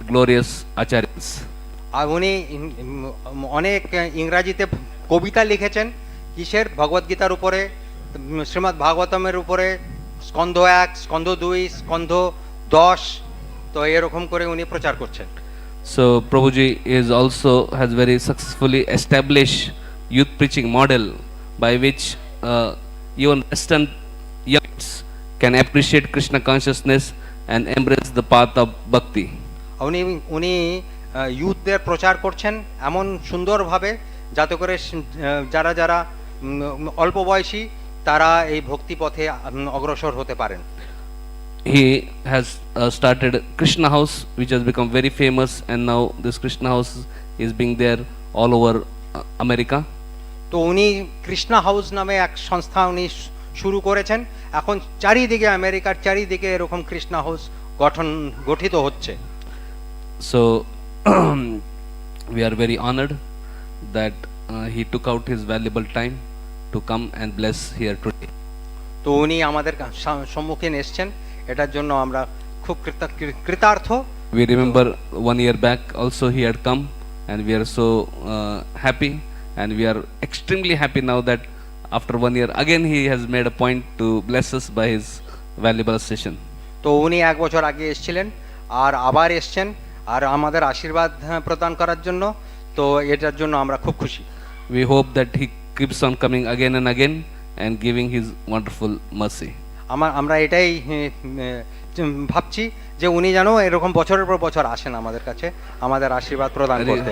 glorious acharyas. আর উনি অনেক ইংরাজিতে কবিতা লিখেছেন কিসের ভগবদ্গীতার উপরে, শ্রীমদ্ ভাগবতমের উপরে, স্কন্ধ 1, স্কন্ধ 2, স্কন্ধ 10, তো এরকম করে উনি প্রচার করছেন। So Prabhuji is also has very successfully established youth preaching model by which even Western youths can appreciate Krishna consciousness and embrace the path of bhakti. উনি উনি ইউথদের প্রচার করছেন এমন সুন্দরভাবে যাতে করে যারা যারা অল্প বয়সী তারা এই ভক্তি পথে অগ্রসর হতে পারেন। He has started Krishna House, which has become very famous, and now this Krishna House is being there all over America. তো উনি কৃষ্ণা হাউস নামে এক সংস্থা উনি শুরু করেছেন, এখন চারিদিকে আমেরিকার চারিদিকে এরকম কৃষ্ণা হাউস গঠিত হচ্ছে। So we are very honored that he took out his valuable time to come and bless here today. তো উনি আমাদের সম্মুখীন এসেছেন, এটার জন্য আমরা খুব কৃতার্থ। We remember 1 year back also he had come, and we are so happy, and we are extremely happy now that after 1 year again he has made a point to bless us by his valuable session. তো উনি 1 বছর আগে এসেছিলেন আর আবার এসেছেন আর আমাদের আশীর্বাদ প্রদান করার জন্য, তো এটার জন্য আমরা খুব খুশি। We hope that he keeps on coming again and again and giving his wonderful mercy. আমরা এটাই ভাবছি যে উনি যেন এরকম বছরের পর বছর আসেন আমাদের কাছে আমাদের আশীর্বাদ প্রদান করতে।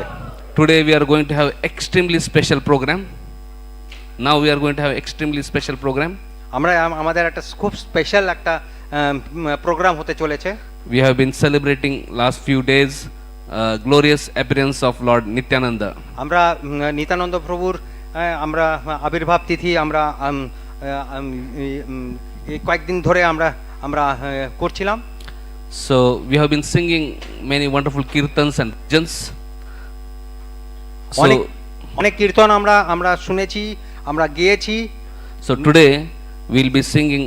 Today we are going to have extremely special program. Now we are going to have extremely special program. আমরা আমাদের একটা খুব স্পেশাল একটা প্রোগ্রাম হতে চলেছে। We have been celebrating last few days glorious appearance of Lord Nityananda. আমরা নিত্যানন্দ প্রভুর আমরা আবির্ভাব তিথি আমরা কয়েকদিন ধরে আমরা করছিলাম। So we have been singing many wonderful kirtans and bhajans. অনেক কীর্তন আমরা শুনেছি, আমরা গেয়েছি। So today we'll be singing,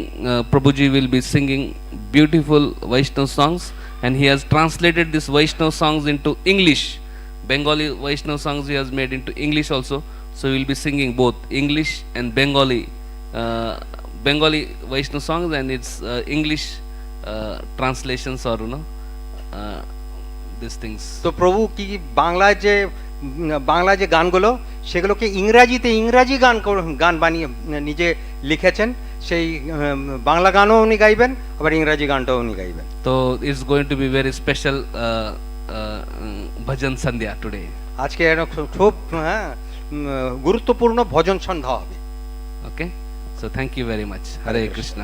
Prabhuji will be singing beautiful Vaishnava songs, and he has translated these Vaishnava songs into English. Bengali Vaishnava songs he has made into English also. So we'll be singing both English and Bengali Vaishnava songs, and its English translations or these things. তো প্রভু কি বাংলা যে গানগুলো সেগুলোকে ইংরাজি গান বানিয়ে নিজে লিখেছেন, সেই বাংলা গানও উনি গাইবেন আবার ইংরাজি গানটাও উনি গাইবেন। তো it's going to be very special bhajan sandhya today. আজকে খুব গুরুত্বপূর্ণ ভজন সন্ধ্যা হবে। Okay, so thank you very much. Hare Krishna.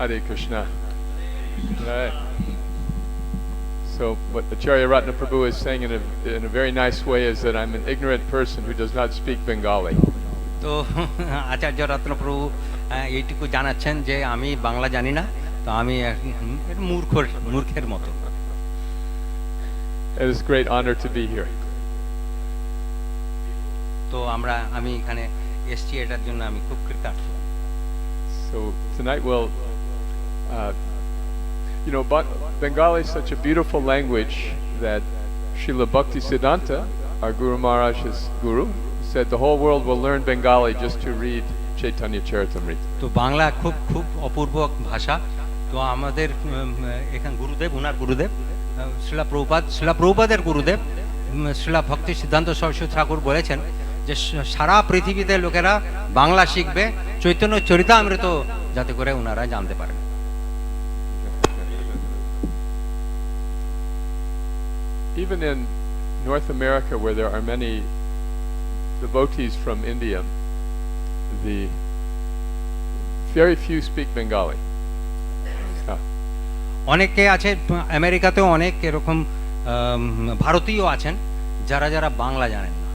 Hare Krishna. Right. So what Acharya Ratna Prabhu is saying in a very nice way is that I'm an ignorant person who does not speak Bengali. তো আচার্য রত্ন প্রভু এইটুকু জানাচ্ছেন যে আমি বাংলা জানি না, তো আমি মূর্খের মতো। It is a great honor to be here. তো আমি এখানে এসেছি, এটার জন্য আমি খুব কৃতজ্ঞ। So tonight we'll Bengali is such a beautiful language that Srila Bhakti Siddhanta, our Guru Maharaj's guru, said the whole world will learn Bengali just to read Chaitanya Charitamrita. তো বাংলা খুব অপূর্ব ভাষা। তো আমাদের এখানে ওনার গুরুদেব শিলা প্রভুপাদের গুরুদেব শিলা ভক্তি সিদ্ধান্ত সরস্বতী ঠাকুর বলেছেন যে সারা পৃথিবীতে লোকেরা বাংলা শিখবে চৈতন্য চরিতামৃত যাতে করে ওনারা জানতে পারেন। Even in North America, where there are many devotees from India, very few speak Bengali. অনেকে আছে আমেরিকাতেও অনেক এরকম ভারতীয় আছেন যারা যারা বাংলা জানেন না।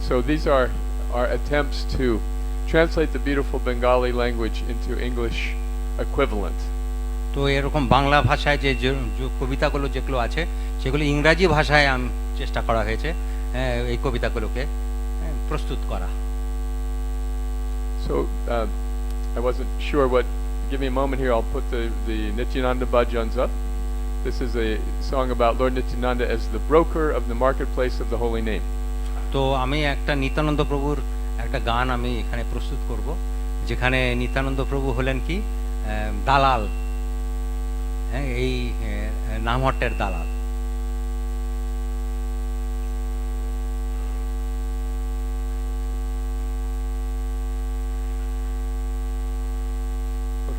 So these are our attempts to translate the beautiful Bengali language into English equivalent. তো এরকম বাংলা ভাষায় যে যে কবিতাগুলো যেগুলো আছে সেগুলো ইংরাজি ভাষায় চেষ্টা করা হয়েছে এই কবিতাগুলোকে প্রস্তুত করা। So I wasn't sure what. Give me a moment here. I'll put the Nityananda Bhajans up. This is a song about Lord Nityananda as the broker of the marketplace of the holy name. তো আমি একটা নিত্যানন্দ প্রভুর একটা গান আমি এখানে প্রস্তুত করব, যেখানে নিত্যানন্দ প্রভু হলেন কি দালাল, এই নামহট্টের দালাল।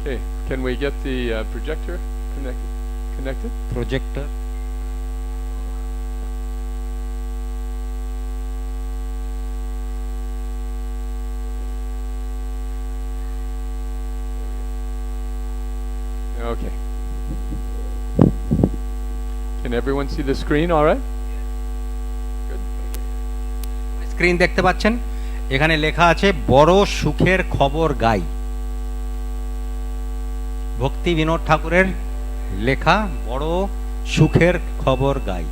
Okay, can we get the projector connected? Projector Okay. Can everyone see the screen all right? Good. Screen দেখতে পাচ্ছেন, এখানে লেখা আছে বড় সুখের খবর গাই। ভক্তি বিনোদ ঠাকুরের লেখা বড় সুখের খবর গাই।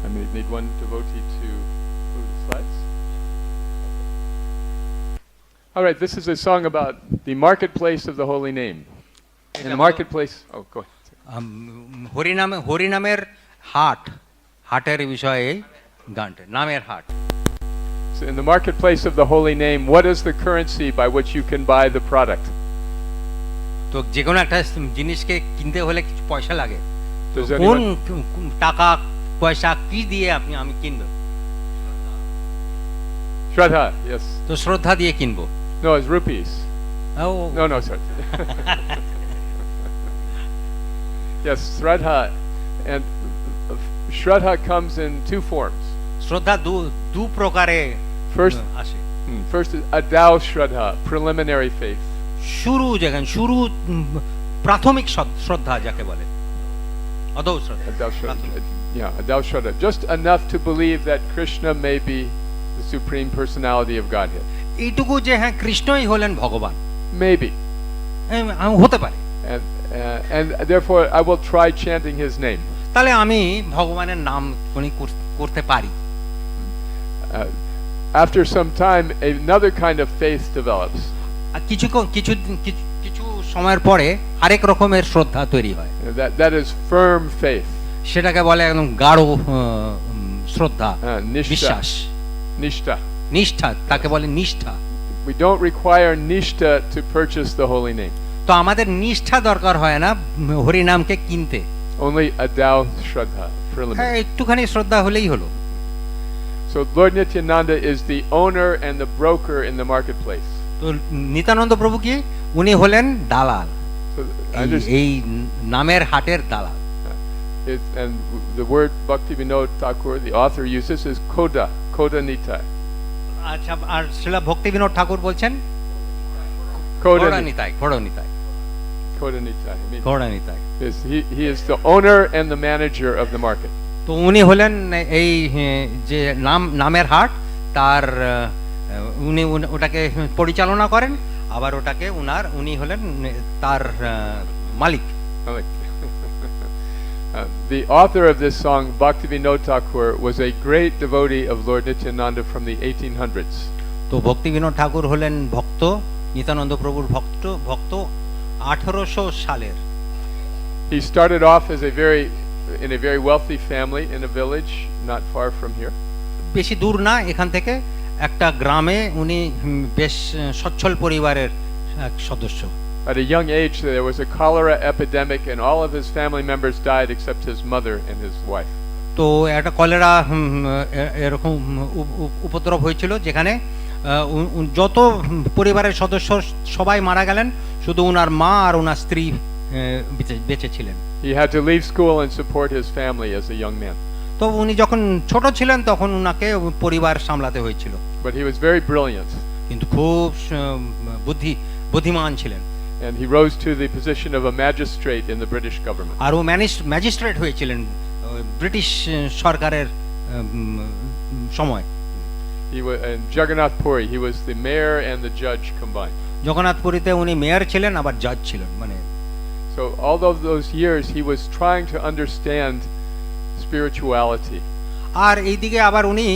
I may need one devotee to move the slides. All right, this is a song about the marketplace of the holy name. In the marketplace, oh, go ahead. হরিনামের হাটের বিষয়ে এই গানটা, নামের হাট। So in the marketplace of the holy name, what is the currency by which you can buy the product? তো যে কোনো একটা জিনিসকে কিনতে হলে কিছু পয়সা লাগে, Does কোন anyone? টাকা পয়সা কি দিয়ে আমি কিনবো? Shraddha, yes. তো শ্রদ্ধা দিয়ে কিনবো। No, it's rupees. No, sorry. Yes, Shraddha. And Shraddha comes in two forms. শ্রদ্ধা দু প্রকারে First, আসে। first is Adao Shraddha, preliminary faith. শুরু প্রাথমিক শ্রদ্ধা যাকে বলে, অদৌ শ্রদ্ধা। Adao Shraddha. Yeah, Adao Shraddha. Just enough to believe that Krishna may be the supreme personality of Godhead. এইটুকু যে হ্যাঁ কৃষ্ণই হলেন ভগবান, Maybe. হতে পারে। And therefore I will try chanting his name. তাহলে আমি ভগবানের নাম করতে পারি। After some time, another kind of faith develops. কিছু সময়ের পরে আরেক রকমের শ্রদ্ধা তৈরি হয়। That is firm faith. সেটাকে বলে একদম গাঢ় শ্রদ্ধা, বিশ্বাস, নিষ্ঠা, তাকে বলে নিষ্ঠা। We don't require nishtha to purchase the holy name. তো আমাদের নিষ্ঠা দরকার হয় না হরি নামকে কিনতে। Only adao shraddha, preliminary. একটুখানি শ্রদ্ধা হলেই হলো। So Lord Nityananda is the owner and the broker in the marketplace. তো নিত্যানন্দ প্রভু কি, উনি হলেন দালাল, এই নামের হাটের দালাল। And the word Bhakti Vinod Thakur, the author, uses is koda nitai. আচ্ছা, আর শ্রীলা ভক্তি বিনোদ ঠাকুর বলছেন Koda Nitai. Yes, he is the owner and the manager of the market. তো উনি হলেন এই যে নামের হাট, তার উনি ওটাকে পরিচালনা করেন, আবার ওটাকে উনি হলেন তার মালিক। The author of this song, Bhakti Vinod Thakur, was a great devotee of Lord Nityananda from the 1800s. তো ভক্তি বিনোদ ঠাকুর হলেন ভক্ত, নিত্যানন্দ প্রভুর ভক্ত 1800 সালের। He started off as in a very wealthy family in a village not far from here. বেশি দূর না এখান থেকে, একটা গ্রামে উনি বেশ সচ্ছল পরিবারের এক সদস্য। At a young age, there was a cholera epidemic, and all of his family members died except his mother and his wife. তো একটা কলেরা এরকম উপদ্রব হয়েছিল, যেখানে যত পরিবারের সদস্য সবাই মারা গেলেন, শুধু ওনার মা আর ওনার স্ত্রী বেঁচে ছিলেন। He had to leave school and support his family as a young man. তো উনি যখন ছোট ছিলেন তখন উনাকে পরিবার সামলাতে হয়েছিল, But he was very brilliant, কিন্তু খুব বুদ্ধিমান ছিলেন। and he rose to the position of a magistrate in the British government. আর ও ম্যাজিস্ট্রেট হয়েছিলেন ব্রিটিশ সরকারের সময়। He was in Jagannath Puri. He was the mayor and the judge combined. জগন্নাথপুরীতে উনি মেয়র ছিলেন আবার জাজ ছিলেন, মানে So all of those years, he was trying to understand spirituality. আর এইদিকে আবার উনি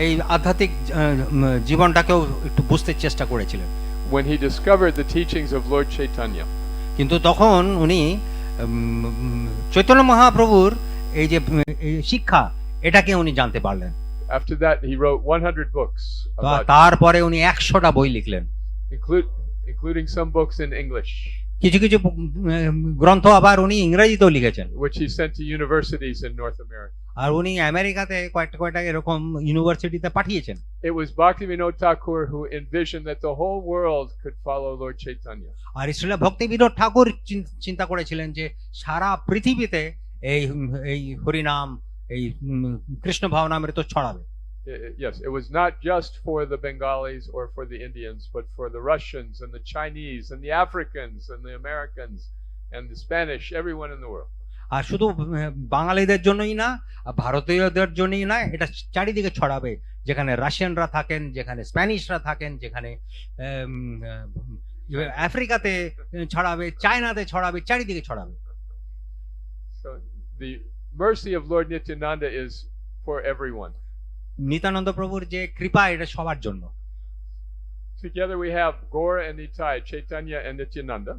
এই আধ্যাত্মিক জীবনটাকেও একটু বুঝতে চেষ্টা করেছিলেন। When he discovered the teachings of Lord Chaitanya, কিন্তু তখন উনি চৈতন্য মহাপ্রভুর এই যে এই শিক্ষা, এটাকে উনি জানতে পারলেন। after that he wrote 100 books about তারপরে উনি 100টা বই লিখলেন, including some books in English, কিছু কিছু গ্রন্থ আবার উনি ইংরেজিতেও লিখেছেন, which he sent to universities in North America. আর উনি আমেরিকাতে কয়েকটা এরকম ইউনিভার্সিটিতে পাঠিয়েছেন। It was Bhaktivinoda Thakur who envisioned that the whole world could follow Lord Chaitanya. আর শ্রীল ভক্তিবিনোদ ঠাকুর চিন্তা করেছিলেন যে সারা পৃথিবীতে এই হরিনাম, এই কৃষ্ণ ভাবনামৃত ছড়াবে। Yes, it was not just for the Bengalis or for the Indians, but for the Russians and the Chinese and the Africans and the Americans and the Spanish, everyone in the world. আর শুধু বাঙালিদের জন্যই না, ভারতীয়দের জন্যই না, এটা চারিদিকে ছড়াবে, যেখানে রাশিয়ানরা থাকেন, যেখানে স্প্যানিশরা থাকেন, যেখানে আফ্রিকাতে ছড়াবে, চায়নাতে ছড়াবে, চারিদিকে ছড়াবে। So the mercy of Lord Nityananda is for everyone. Nityananda প্রভুর যে কৃপা, এটা সবার জন্য। Together we have Gaura and Nitai, Chaitanya and Nityananda.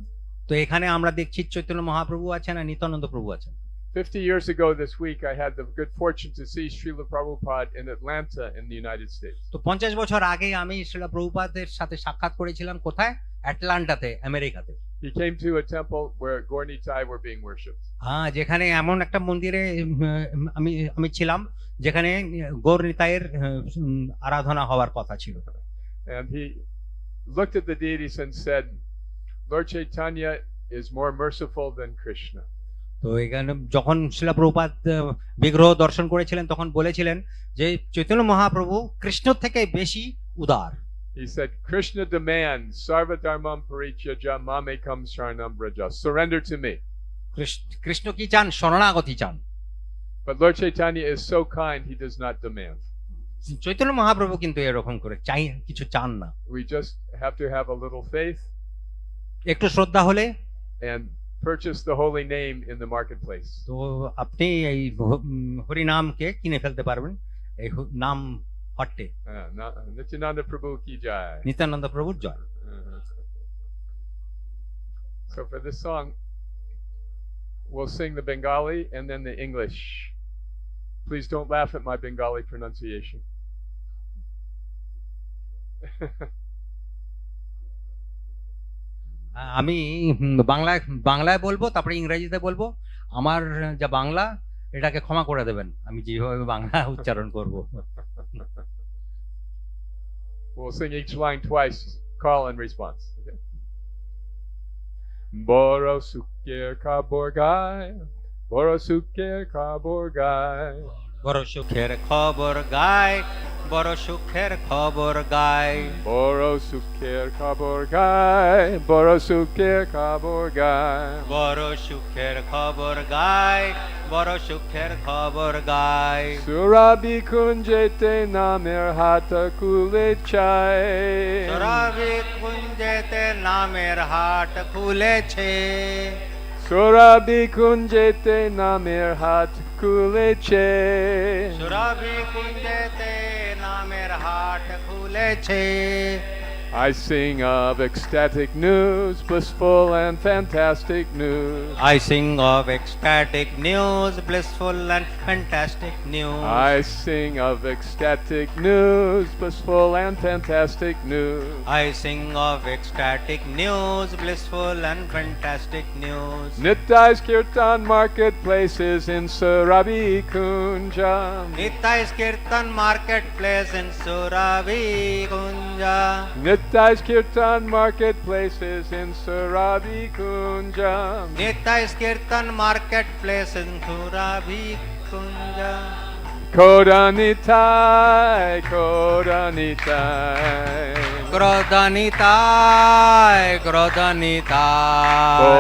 তো এখানে আমরা দেখছি চৈতন্য মহাপ্রভু আছেন আর নিত্যানন্দ প্রভু আছেন। 50 years ago this week, I had the good fortune to see Srila Prabhupada in Atlanta in the United States. তো 50 বছর আগে আমি শ্রীল প্রভুপাদের সাথে সাক্ষাৎ করেছিলাম, কোথায়? অ্যাটলান্টাতে, আমেরিকাতে। He came to a temple where Gaura and Nitai were being worshipped. হ্যাঁ, যেখানে এমন একটা মন্দিরে আমি ছিলাম যেখানে গৌর নিতাইয়ের আরাধনা হওয়ার কথা ছিল। And he looked at the deities and said, Lord Chaitanya is more merciful than Krishna. তো এখানে যখন শ্রীল প্রভুপাদ বিগ্রহ দর্শন করেছিলেন তখন বলেছিলেন যে চৈতন্য মহাপ্রভু কৃষ্ণ থেকে বেশি উদার। He said, Krishna demands sarva dharmam parityaja mamekam sharanam braja. Surrender to me. Krishna কি চান? শরণাগতি চান। But Lord Chaitanya is so kind, he does not demand. Chaitanya Mahaprabhu কিন্তু এরকম করে কিছু চান না। We just have to have a little faith একটু শ্রদ্ধা হলে and purchase the holy name in the marketplace. তো আপনি এই হরি নামকে কিনে ফেলতে পারবেন এই নাম হট্টে। Nityananda Prabhu ki jai. Nityananda প্রভুর জয়। So for this song, we'll sing the Bengali and then the English. Please don't laugh at my Bengali pronunciation. আমি বাংলায় বলবো, তারপরে ইংরেজিতে বলবো। আমার যা বাংলা, এটাকে ক্ষমা করে দেবেন, আমি যেভাবে বাংলা উচ্চারণ করব। We'll sing each line twice, call and response. Okay? Boro suker kaborgai, boro suker kaborgai. বড় সুখের খবর গায়, বড় সুখের খবর গায়। Boro suker kaborgai, boro suker kaborgai. বড় সুখের খবর গায়, বড় সুখের খবর গায়। Surabi kunjete namer hata kule chai. সুরভি কুঞ্জেতে নামের হাট খুলেছে। Surabi kunjete namer hat kuleche. সুরভি কুঞ্জেতে নামের হাট খুলেছে। I sing of ecstatic news, blissful and fantastic news. I sing of ecstatic news, blissful and fantastic news. I sing of ecstatic news, blissful and fantastic news. I sing of ecstatic news, blissful and fantastic news. Nittai's Kirtan marketplaces in Surabi Kunja. Nittai's Kirtan marketplace in Surabi Kunja. Nittai's Kirtan marketplaces in Surabhi Kunjam. Nittai's Kirtan marketplace in Surabhi Kunja. Kodanitai, Kodanitai. Krodanitai, Krodanitai.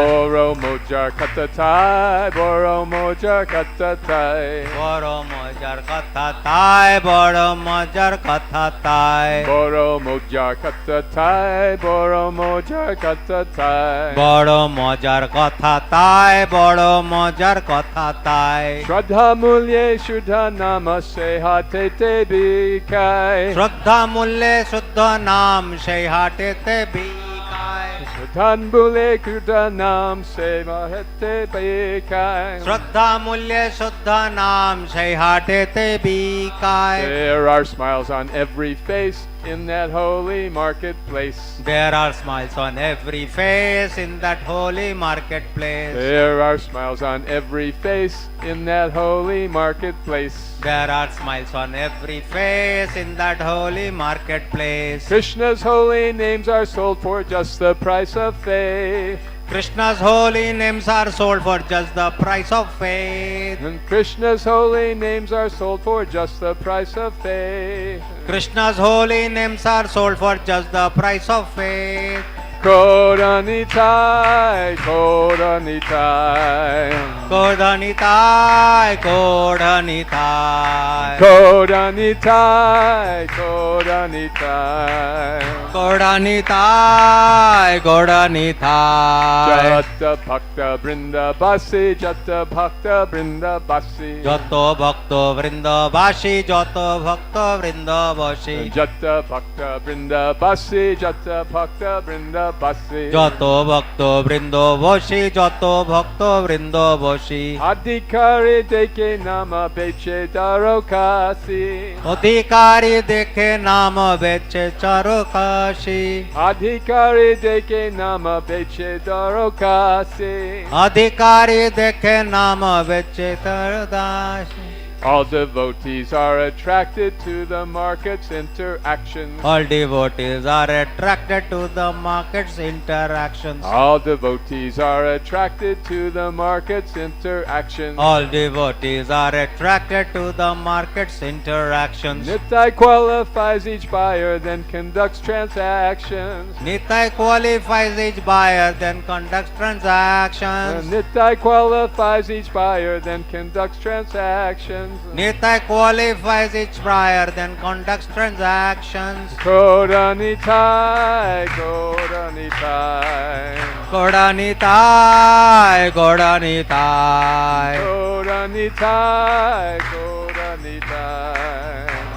Boro mojar katatai, Boro mojar katatai. Boro mojar kathatai, Boro mojar kathatai. Boro mojar katatai, Boro mojar katatai. Boro mojar kathatai, Boro mojar kathatai. Shraddha mulye shuddha nama seha te te bikai. Shraddha mulye shuddha nam se hate te bikai. Shraddhan bule kuddha nam seha te bikai. Shraddha mulye shuddha nam se hate te bikai. There are smiles on every face in that holy marketplace. There are smiles on every face in that holy marketplace. There are smiles on every face in that holy marketplace. There are smiles on every face in that holy marketplace. Krishna's holy names are sold for just the price of faith. Krishna's holy names are sold for just the price of faith. And Krishna's holy names are sold for just the price of faith. Krishna's holy names are sold for just the price of faith. Kodanitai, Kodanitai. Kodanitai, Kodanitai. Kodanitai, Kodanitai. Kodanitai, Kodanitai. Jata Bhakta Brinda Basi, Jata Bhakta Brinda Basi. Joto bhakto vrindabasi, Joto bhakto vrindabasi. Jata Bhakta Brinda Basi, Jata Bhakta Brinda Basi. Joto bhakto vrindabasi, Joto bhakto vrindabasi. Adhikari deke nama beche darokasi. Adhikari dekhe naam beche charokasi. Adhikari deke nama beche darokasi. Adhikari dekhe naam beche tarodasi. All devotees are attracted to the market's interactions. All devotees are attracted to the market's interactions. All devotees are attracted to the market's interactions. All devotees are attracted to the market's interactions. Nittai qualifies each buyer, then conducts transactions. Nittai qualifies each buyer, then conducts transactions. Nittai qualifies each buyer, then conducts transactions. Nittai qualifies each buyer, then conducts transactions. Kodanitai, Kodanitai. Kodanitai, Kodanitai. Kodanitai, Kodanitai.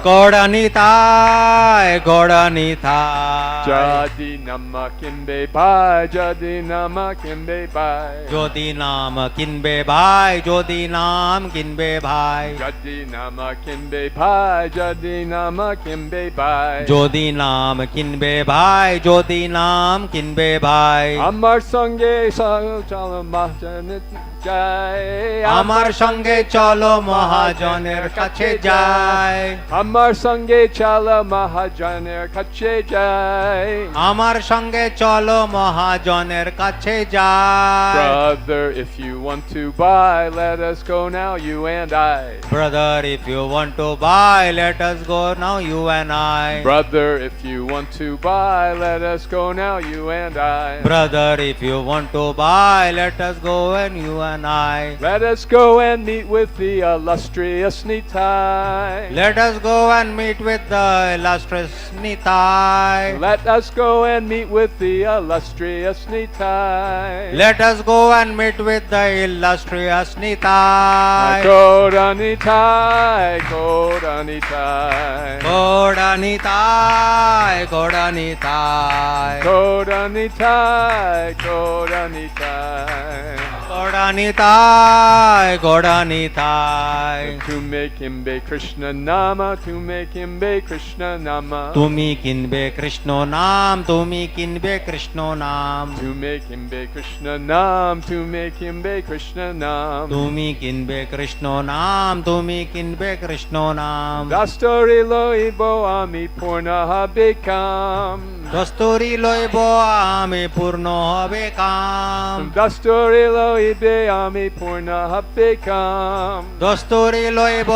Kodanitai, Kodanitai. Jadi nama kimbe bhai, jadi nama kimbe bhai. Jodi naam kinbe bhai, Jodi naam kinbe bhai. Jadi nama kimbe bhai, jadi nama kimbe bhai. Jodi naam kinbe bhai, Jodi naam kinbe bhai. Amar sange chalo mahajanit jai. আমার সঙ্গে চলো মহাজনের কাছে যাই। Amar sange chala mahajaner kache jai. আমার সঙ্গে চলো মহাজনের কাছে যাই। Brother, if you want to buy, let us go now, you and I. Brother, if you want to buy, let us go now, you and I. Brother, if you want to buy, let us go now, you and I. Brother, if you want to buy, let us go and you and I. Let us go and meet with the illustrious Nitai. Let us go and meet with the illustrious Nitai. Let us go and meet with the illustrious Nitai. Let us go and meet with the illustrious Nitai. Kodanitai, Kodanitai. Kodanitai, Kodanitai. Kodanitai, Kodanitai. Kodanitai, Kodanitai. To make him be Krishna Nama, to make him be Krishna Nama. তুমি কিনবে কৃষ্ণ নাম, তুমি কিনবে কৃষ্ণ নাম। To make him be Krishna Nam, to make him be Krishna Nam. তুমি কিনবে কৃষ্ণ নাম, তুমি কিনবে কৃষ্ণ নাম। Dastori loibo ami purna become. দস্তুরি লইব আমি পূর্ণ হবে কাম Dasturi loibe ami purna habekam. দস্তুরি লইব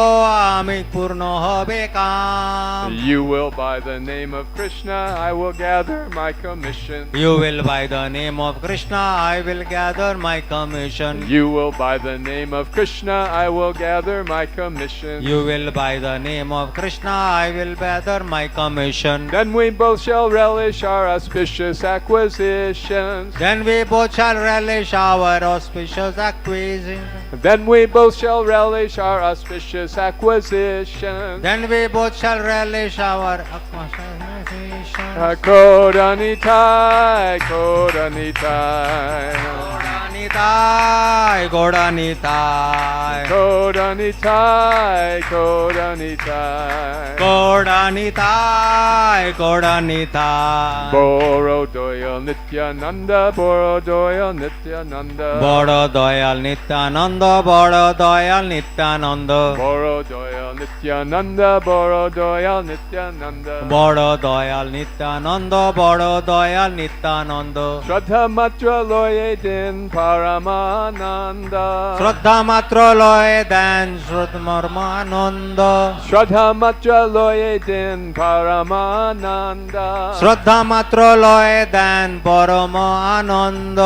আমি পূর্ণ হবে কাম You will, by the name of Krishna, I will gather my commission. You will by the name of Krishna I will gather my commission You will, by the name of Krishna, I will gather my commission. You will by the name of Krishna I will gather my commission Then we both shall relish our auspicious acquisitions. Then we both shall relish our auspicious acquisition Then we both shall relish our auspicious acquisitions. Then we both shall relish our acquisition Kodanitai, Kodanitai. Godanitai Godanitai Kodanitai, Kodanitai. Godanitai Godanitai Borodoyal Nityananda, Borodoyal Nityananda. বড় দয়াল নিত্যানন্দ বড় Dayal Nityananda Borodoyal Nityananda, Borodoyal Nityananda. বড় দয়াল নিত্যানন্দ বড় Dayal Nityananda Shraddha Matra Loye Din Paramananda. শ্রদ্ধা মাত্র লয়ে দেন শ্রদ্ধমর্মানন্দ Shraddha Matra Loye Din Paramananda. শ্রদ্ধা মাত্র লয়ে দেন পরম আনন্দ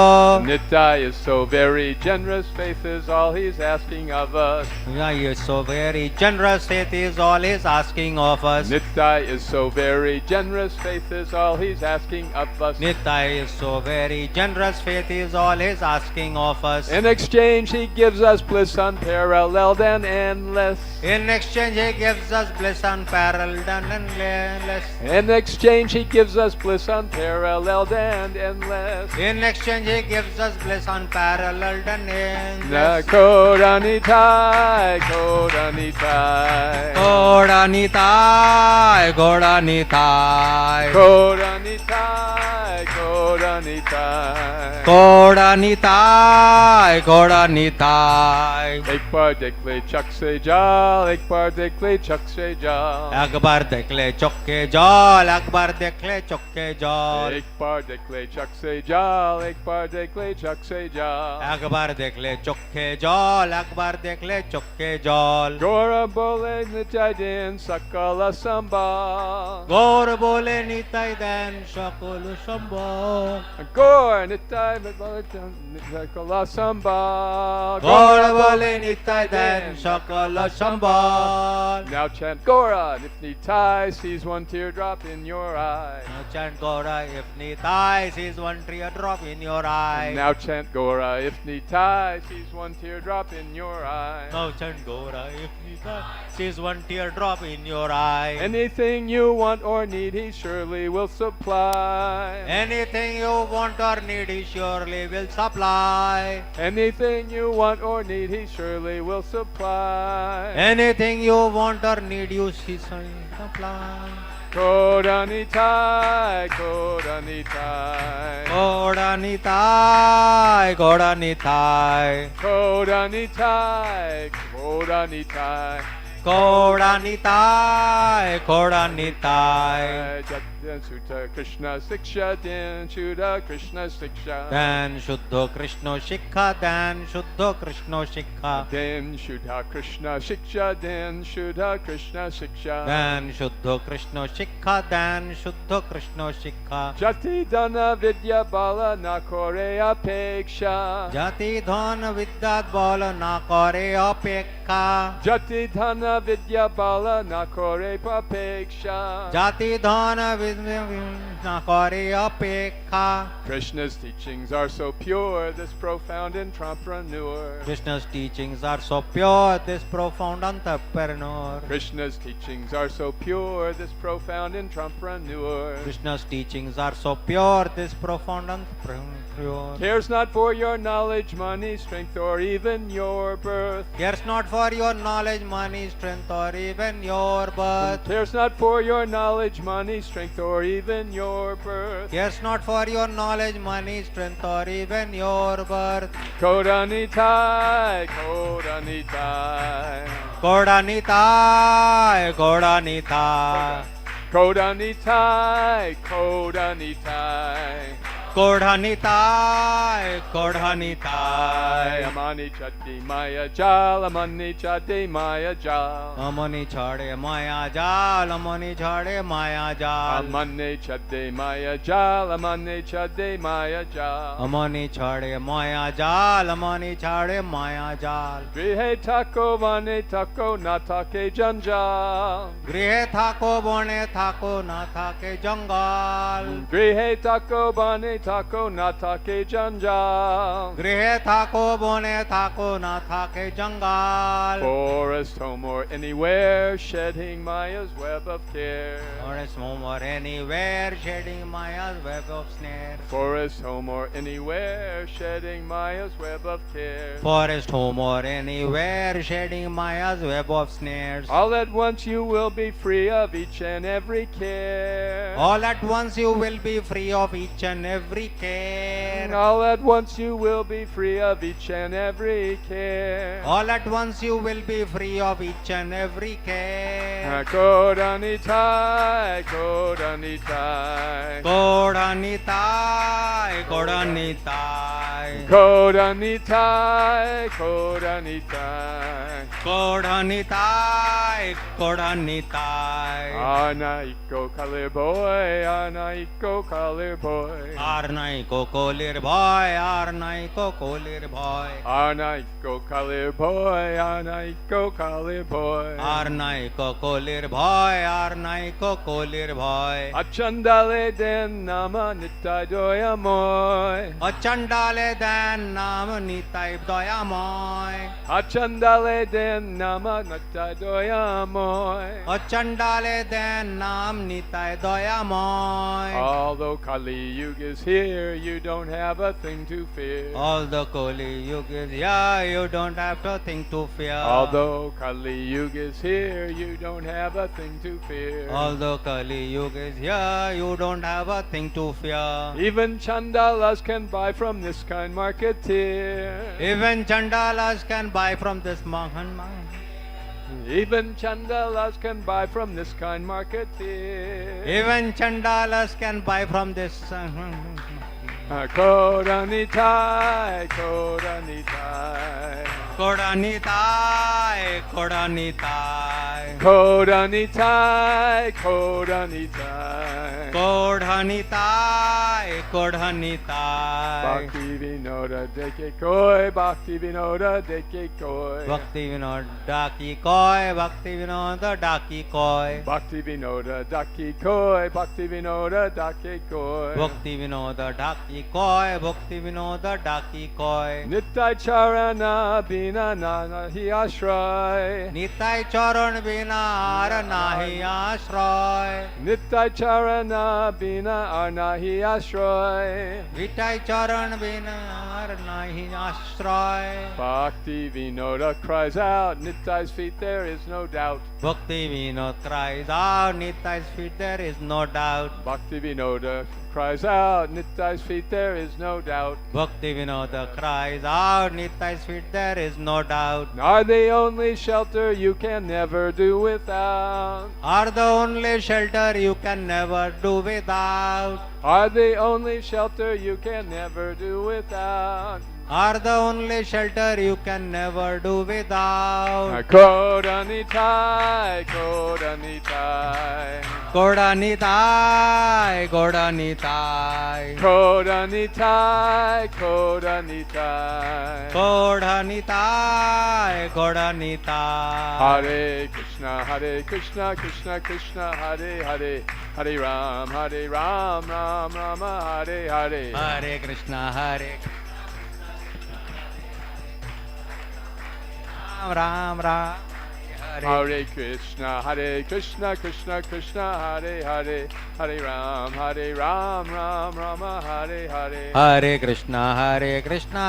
Nitya is so very generous, faith is all he's asking of us. He is so very generous, faith is all he's asking of us. Nitya is so very generous, faith is all he's asking of us. Nitya is so very generous, faith is all he's asking of us. In exchange, he gives us bliss unparalleled and endless. In exchange, he gives us bliss unparalleled and endless. In exchange, he gives us bliss unparalleled and endless. In exchange, he gives us bliss unparalleled and Na endless. Kodanitai, Kodanitai. Godanitai, Godanitai. Kodanitai, Kodanitai. Godanitai, Godanitai. एक बार देख ले चक से जाल, एक बार देख ले चक से जाल. একবার দেখলে চোখে জল একবার দেখলে চোখে জল एक बार देख ले चक से जाल, एक बार देख ले चक से जाल. একবার দেখলে চোখে জল একবার দেখলে চোখে জল Gora bole nitai din sakala sambal. Gour বলে নিতাই দেন সকল সম্ভব Gor nitai bole din sakala sambal. Gour বলে নিতাই দেন সকল সম্ভব Now chant Gora if nitai sees one teardrop in your eye. Now chant Gora if nitai sees one teardrop in your eye Now chant Gora if nitai sees one teardrop in your eye. Now chant Gora if nitai sees one teardrop in your eye Anything you want or need, he surely will supply. Anything you want or need, he surely will supply. Anything you want or need, he surely will supply. Anything you want or need, you see supply. Kodanitai, Kodanitai. Godanitai, Godanitai. Kodanitai, Kodanitai. Godanitai, Godanitai. Jatan Sutta Krishna Siksha, Din Shuddha Krishna Siksha. Dan Shuddha Krishna Shikha, Dan Shuddha Krishna Shikha. Din Shuddha Krishna Siksha, Din Shuddha Krishna Siksha. Dan Shuddha Krishna Shikha, Dan Shuddha Krishna Shikha. Jati Dana Vidya Bala Nakore Apeksha. জাতি ধন বিদ্যাত বল না করে অপেক্ষা Jati Dana Vidya Bala Nakore Apeksha. জাতি ধন না করে অপেক্ষা Krishna's teachings are so pure, this profound entrepreneur. Krishna's teachings are so pure, this profound entrepreneur. Krishna's teachings are so pure, this profound entrepreneur. Krishna's teachings are so pure, this profound entrepreneur. Cares not for your knowledge, money, strength, or even your birth. Cares not for your knowledge, money, strength, or even your birth. Cares not for your knowledge, money, strength, or even your birth. Cares not for your knowledge, money, strength, or even your birth. Kodanitai, Kodanitai. Godanitai, Godanitai. Kodanitai, Kodanitai. Kodhanitai, Kodhanitai. Amani chadi maya jal, amani chadi maya jal. Amani chade maya jal, amani chade maya jal. Amani chadi maya jal, amani chadi maya jal. Amani chade maya jal, amani chade maya jal. Grihe tako vane tako natake janjal. Grihe thako bone thako na thake jangal. Grihe tako vane tako natake janjal. Grihe thako bone thako na thake jangal. Forest, home, or anywhere, shedding Maya's web of care. Forest, home or anywhere, shedding Maya's web of snare. Forest, home, or anywhere, shedding Maya's web of care. Forest, home or anywhere, shedding Maya's web of snares. All at once you will be free of each and every care. All at once you will be free of each and every care. All at once you will be free of each and every care. All at once you will be free of each and every care. Kodanitai, Kodanitai. Kodanitai, Kodanitai. Kodanitai, Kodanitai. Kodanitai, Kodanitai. Anaiko kalir boy, Anaiko kalir boy. Arnaiko kolir boy, Arnaiko kolir boy. Anaiko kalir boy, Anaiko kalir boy. Arnaiko kolir boy, Arnaiko kolir boy. Achandale den nama nitai doyamoy. Achandale dan nam nitai doyamoy. Achandale den nama nitai doyamoy. Achandale dan nam nitai doyamoy. Although Kali Yuga is here, you don't have a thing to fear. Although Kali Yuga is here, you don't have to think to fear. Although Kali Yuga is here, you don't have a thing to fear. Although Kali Yuga is here, you don't have a thing to fear. Even Chandalas can buy from this kind marketeer. Even Chandalas can buy from this Mahan man. Even Chandalas can buy from this kind marketeer. Even Chandalas can buy from this. Kodanitai, Kodanitai. Kodanitai, Kodanitai. Kodanitai, Kodanitai. Kodanitai, Kodanitai. Bhakti Vinoda Deke Koi, Bhakti Vinoda Deke Koi. Bhakti Vinoda ki koi, Bhakti Vinoda daki koi. Bhakti Vinoda Daki Koi, Bhakti Vinoda Dake Koi. Bhakti Vinoda daki koi, Bhakti Vinoda daki koi. Nitai Charana Bina Nana Hi Ashray. Nitai charan bina ar nahi ashray. Nitai Charana Bina Arnahi Ashray. Nitai charan bina ar nahi ashray. Bhakti Vinoda cries out, Nitai's feet there is no doubt. Bhakti Vinod cries out, Nitai's feet there is no doubt. Bhakti Vinoda cries out, Nitai's feet there is no doubt. Bhakti Vinoda cries out, Nitai's feet there is no doubt. Are the only shelter you can never do without. Are the only shelter you can never do without. Are the only shelter you can never do without. Are the only shelter you can never do without. Kodanitai, Kodanitai. Kodanitai, Kodanitai. Kodanitai, Kodanitai. Kodanitai, Kodanitai. Hare Krishna, Hare Krishna, Krishna Krishna, Hare Hare. Hare Ram, Ram Rama, Hare Hare. Hare Krishna, Hare Ram Ram. Hare Krishna, Krishna Krishna, Hare Hare. Hare Ram, Ram Rama, Hare Hare. Hare Krishna,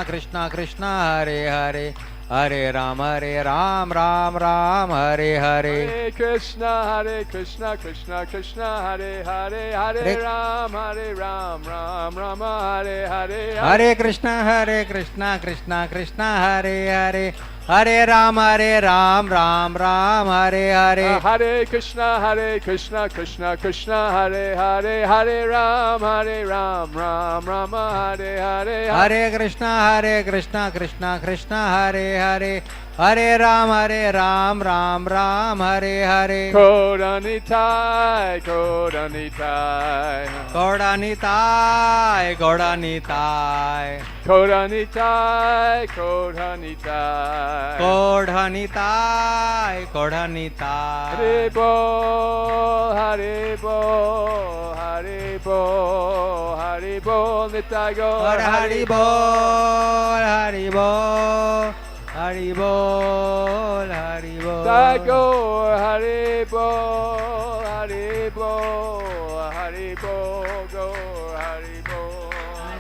Krishna Krishna, Hare Hare. Hare Ram, Ram Ram, Hare Hare. Hare Krishna, Krishna Krishna, Hare Hare. Hare Ram, Ram Rama, Hare Hare. Hare Krishna, Krishna Krishna, Hare Hare. Hare Ram, Ram Ram, Hare Hare. Hare Krishna, Krishna Krishna, Hare Hare, Hare Ram, Ram Rama, Hare Hare. Hare Krishna, Krishna Krishna, Hare Hare. Hare Ram, Ram Hare Hare. Kodanitai, Kodanitai. Kodanitai, Kodanitai. Kodanitai, Kodanitai. Kodanitai, Kodanitai. Hare Bol, Hare Bol, Hare Bol, Hare Bol, Nitai Gaur, Hari Bol, Hari Bol. Hari Bol, Hari Bol. Nitai Gaur, Hare Bol, Hare Bol, Hare Bol, Gaur, Hare Bol.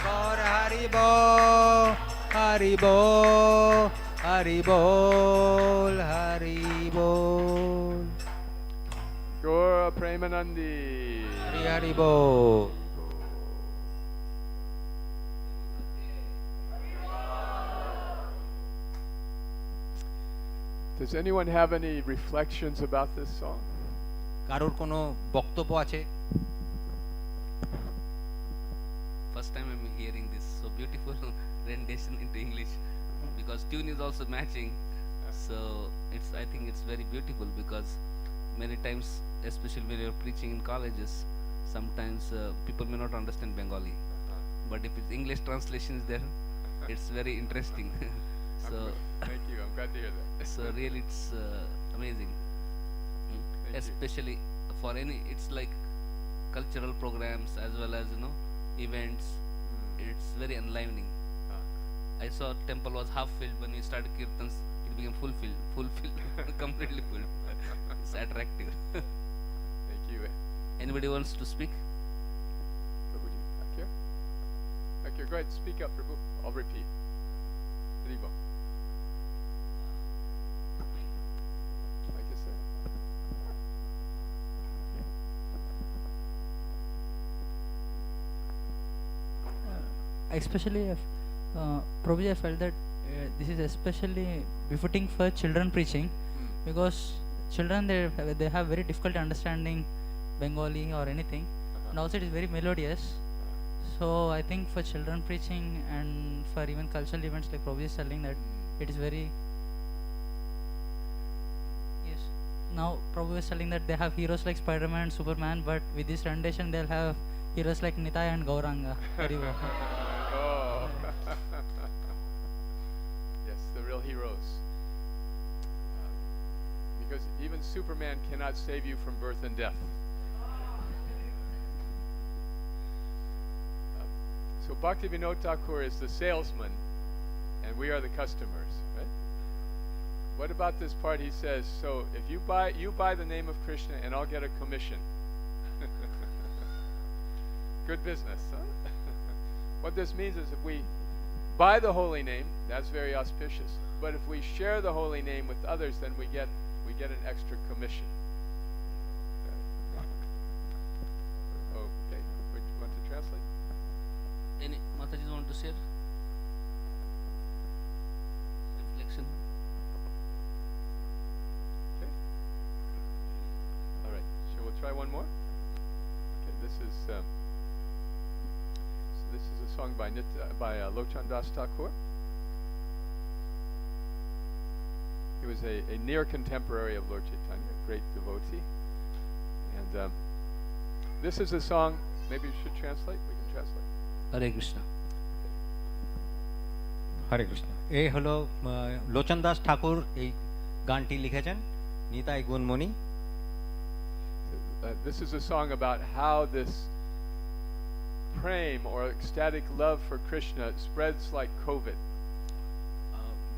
Gaur Hari Bol, Hari Bol, Hari Bol, Hari Bol. Gaur Premanandi. Hari Hari Bol. Does anyone have any reflections about this song? কারোর কোনো বক্তব্য আছে? First time I'm hearing this so beautiful rendition into English because tune is also matching. So it's I think it's very beautiful because many times, especially when you're preaching in colleges, sometimes people may not understand Bengali, but if it's English translation is there, it's very interesting. So Thank you. I'm glad to hear that. so really it's amazing. Thank you. Especially for any, it's like cultural programs as well as events. It's very enlivening. I saw temple was half filled. When we started kirtans, it became full filled, completely full. It's attractive. Thank you. Anybody wants to speak? Prabhuji, back here. Back here. Go ahead. Speak up, Prabhu. I'll repeat. Ribo. Like you say. Especially if Prabhuji, I felt that this is especially befitting for children preaching because children they have very difficult understanding Bengali or anything, and also it is very melodious. So I think for children preaching and for even cultural events like Prabhuji is telling that it is very yes. Now Prabhu is telling that they have heroes like Spider-Man and Superman, but with this rendition they'll have heroes like Nitai and Gauranga. Very well. Oh. Yes, the real heroes. Because even Superman cannot save you from birth and death. So Bhakti Vinod Thakur is the salesman, and we are the customers, right? What about this part? He says, so if you buy the name of Krishna, and I'll get a commission. Good business, huh? What this means is if we buy the holy name, that's very auspicious. But if we share the holy name with others, then we get an extra commission. Okay. Would you want to translate? Any Mataji want to share reflection? Okay. All right. So we'll try one more. Okay. This is a song by Lochan Das Thakur. He was a near contemporary of Lord Chaitanya, a great devotee. And this is a song. Maybe you should translate. We can translate. Hare Krishna. হরে কৃষ্ণ। এই হলো লোচন দাস ঠাকুর এই গানটি লিখেছেন, Nitai গুণমণি। This is a song about how this prem or ecstatic love for Krishna spreads like COVID.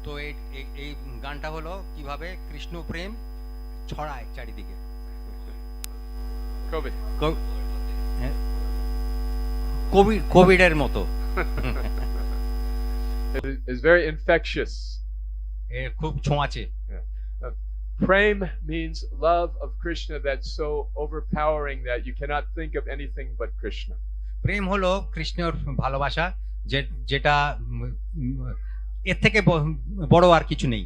তো এই গানটা হলো কিভাবে কৃষ্ণ প্রেম ছড়ায় চারিদিকে। COVID. কোভিডের মতো। It is very infectious. খুব ছোঁয়াচে। Prem means love of Krishna that's so overpowering that you cannot think of anything but Krishna. প্রেম হলো কৃষ্ণর ভালোবাসা যেটা এর থেকে বড় আর কিছু নেই।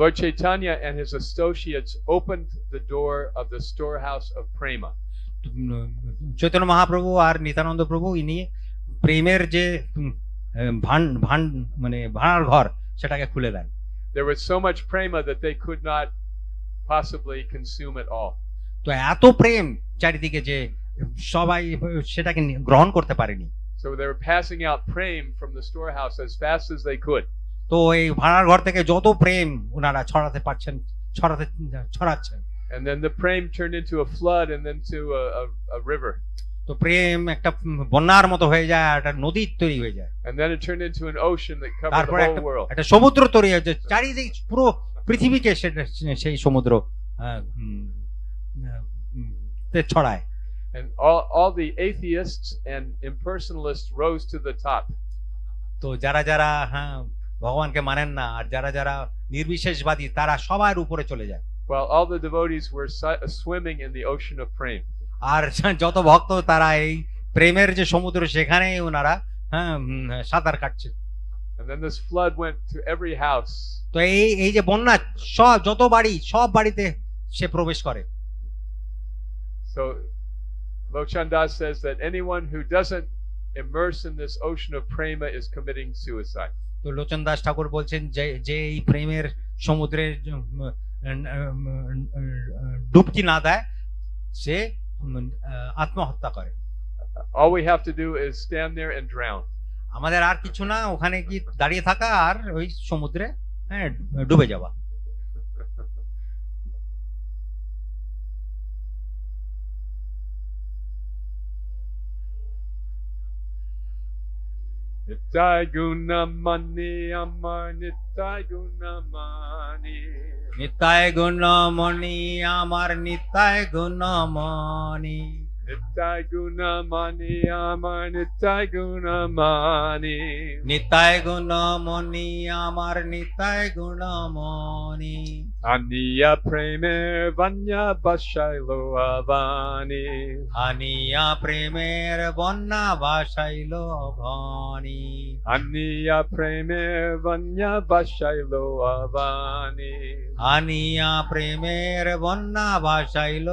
Lord Chaitanya and his associates opened the door of the storehouse of prema. Chaitanya Mahaprabhu আর নিত্যানন্দ প্রভু ইনি প্রেমের যে মানে ভাঁড়ার ঘর সেটাকে খুলে দেন। There was so much prema that they could not possibly consume it all. তো এত প্রেম চারিদিকে যে সবাই সেটাকে গ্রহণ করতে পারেনি। So they were passing out prem from the storehouse as fast as they could. তো এই ভাড়ার ঘর থেকে যত প্রেম ওনারা ছড়াচ্ছেন। And then the prem turned into a flood and then to a river. তো প্রেম একটা বন্যার মতো হয়ে যায়, একটা নদী তৈরি হয়ে যায়। And then it turned into an ocean that covered তারপর the whole world. একটা সমুদ্র তৈরি হয়ে যায়, চারিদিকে পুরো পৃথিবীকে সেই সমুদ্র ছড়ায়। And all the atheists and impersonalists rose to the top. তো যারা ভগবানকে মানেন না আর যারা নির্বিশেষবাদী তারা সবার উপরে চলে যায়। While all the devotees were swimming in the ocean of prem. আর যত ভক্ত তারা এই প্রেমের যে সমুদ্র সেখানেই ওনারা সাঁতার কাটছে। And then this flood went to every house. তো এই যে বন্যা যত বাড়ি সব বাড়িতে সে প্রবেশ করে। So Lochandas says that anyone who doesn't immerse in this ocean of prema is committing suicide. তো লোচন দাস ঠাকুর বলছেন যে এই প্রেমের সমুদ্রে ডুবকি না দেয় সে আত্মহত্যা করে। All we have to do is stand there and drown. আমাদের আর কিছু না, ওখানে কি দাঁড়িয়ে থাকা আর ওই সমুদ্রে ডুবে যাওয়া। Nittai gunamani amar nittai gunamani. Nitai গুণমণি আমার Nitai গুণমণি। Nittai gunamani amar nittai gunamani. Nitai গুণমণি আমার Nitai গুণমণি। Aniya premer vanya bashailo avani. আনিয়া প্রেমের বন্যা ভাসাইল ভনি। Aniya premer vanya bashailo avani. আনিয়া প্রেমের বন্যা ভাসাইল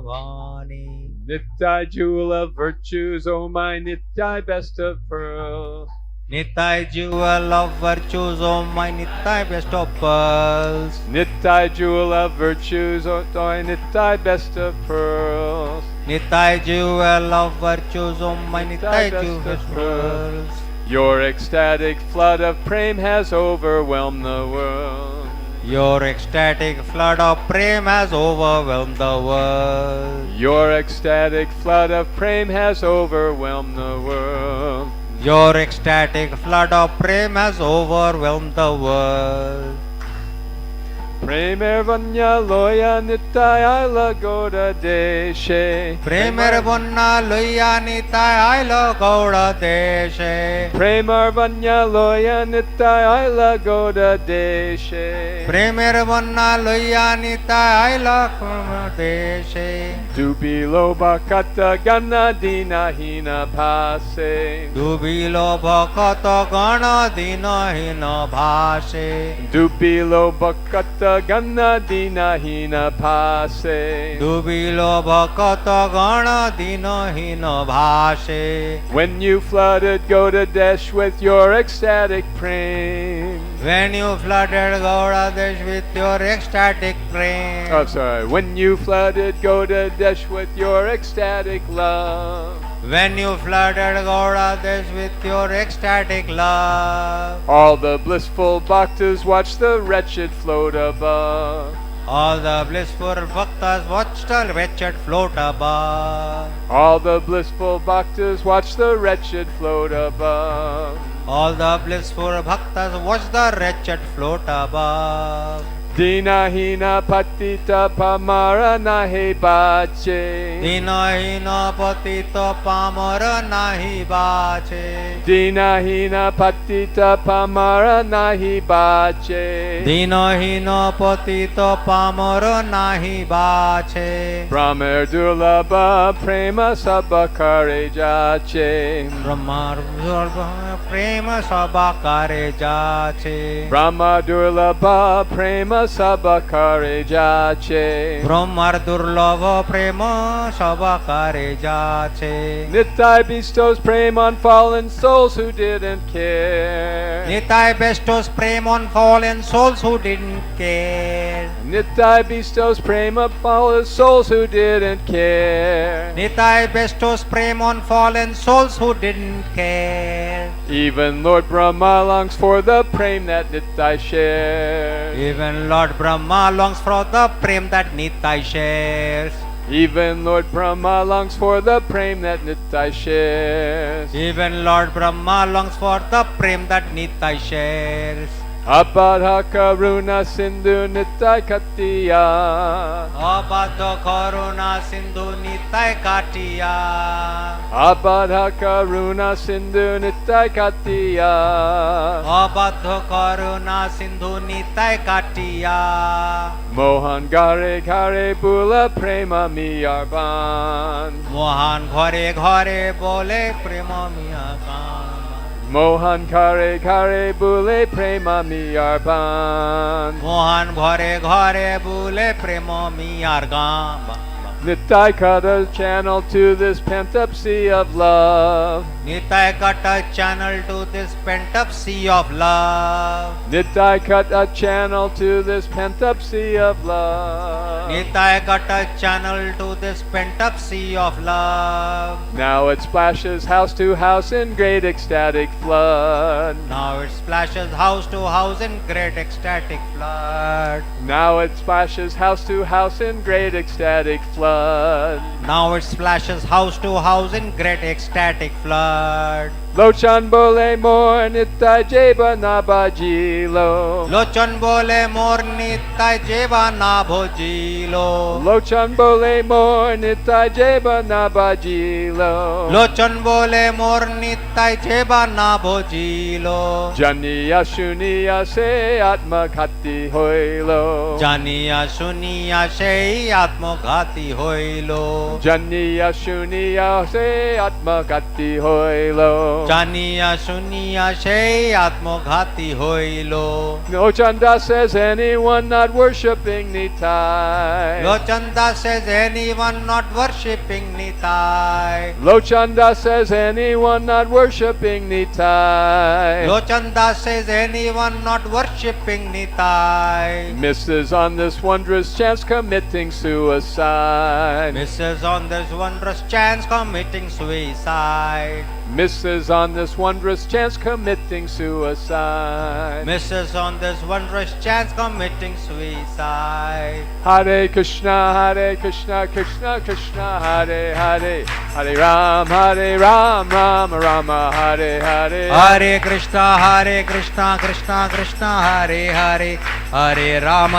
ভনি। Nittai jewel of virtues, oh my nittai best of pearls. Nitai jewel of virtues, oh my Nitai best of pearls. Nittai jewel of virtues, oh my nittai best of pearls. Nitai jewel of virtues, oh my Nitai jewel best of pearls. Your ecstatic flood of prem has overwhelmed the world. Your ecstatic flood of prem has overwhelmed the world. Your ecstatic flood of prem has overwhelmed the world. Your ecstatic flood of prem has overwhelmed the world. Premer vanya loya nittai aila goda deshe. প্রেমের বন্যা লইয়া নিতাই আইল গৌড় দেশে। Premer vanya loya nittai aila goda deshe. প্রেমের বন্যা লইয়া নিতাই আইল গৌড় দেশে। Dubilo bakata gana dina hina pase. ডুবিল ভকত গণ দিনহীন ভাসে। Dubilo bakata gana dina hina pase. ডুবিল ভকত গণ দিনহীন ভাসে। When you flooded Godadesh with your ecstatic prem. When you flooded Gauradesh with your ecstatic prem. Oh, sorry. When you flooded Godadesh with your ecstatic love. When you flooded Gauradesh with your ecstatic love. All the blissful bhaktas watch the wretched float above. All the blissful bhaktas watched the wretched float above. All the blissful bhaktas watch the wretched float above. All the blissful bhaktas watched the wretched float above. Dina hina patita pamara nahe bache. দিনহীন পতিত পামর নাহি বাছে। Dina hina patita pamara nahi bache. দিনহীন পতিত পামর নাহি বাছে। Brahmer durlabha prema sabakare jache. ব্রহ্মার প্রেম সবাকারে যাচ্ছে Brahma Durlabha Prema Sabakare Jache. ব্রহ্মার দুর্লভ প্রেম সবাকারে যাচ্ছে Nitai bestows prema on fallen souls who didn't care. Nitai bestows prem on fallen souls who didn't care Nitai bestows prema on fallen souls who didn't care. Nitai bestows prem on fallen souls who didn't care Even Lord Brahma longs for the prema that Nitai shares. Even Lord Brahma longs for the prem that Nitai shares. Even Lord Brahma longs for the prema that Nitai shares. Even Lord Brahma longs for the prem that Nitai shares. Abadha Karuna Sindhu Nitai Katiya. Abadha Karuna Sindhu Nitai Katiya. Abadha Karuna Sindhu Nitai Katiya. Abadha Karuna Sindhu Nitai Katiya. Mohan Gare Gare Bula Prema Miyarban. Mohan ঘরে ঘরে বলে প্রেম মিয়া গান Mohan Gare Gare Bule Prema Miyarban. মোহন ঘরে ঘরে বলে প্রেম মিয়ার গান Nitai cut a channel to this pent up sea of love. Nitai cut a channel to this pent up sea of love. Nitai cut a channel to this pent up sea of love. Nitai cut a channel to this pent up sea of love. Now it splashes house to house in great ecstatic flood. Now it splashes house to house in great ecstatic flood. Now it splashes house to house in great ecstatic flood. Now it splashes house to house in great ecstatic flood. Lochan bole mor nitai jeba nabajilo. লোচন বলে মোর নিতাই যেবা না ভজিলো Lochan bole mor nitai jeba nabajilo. লোচন বলে মোর নিতাই যেবা না ভজিলো Janiya shuniya se atma khati hoilo. জানিয়া শুনিয়া সেই আত্মঘাতী হইল Janiya shuniya se atma khati hoilo. জানিয়া শুনিয়া সেই আত্মঘাতী হইল No Chanda says anyone not worshipping Nitai. Lochan Das says anyone not worshipping Nitai Lochanda says anyone not worshipping Nitai. Lochan Das says anyone not worshipping Nitai Misses on this wondrous chance committing suicide. misses on this wondrous chance committing suicide Misses on this wondrous chance committing suicide. misses on this wondrous chance committing suicide Hare Krishna, Krishna Krishna, Hare Hare, Hare Ram, Ram Rama, Hare Hare. Hare Krishna, Krishna Krishna, Hare Hare, Hare Ram,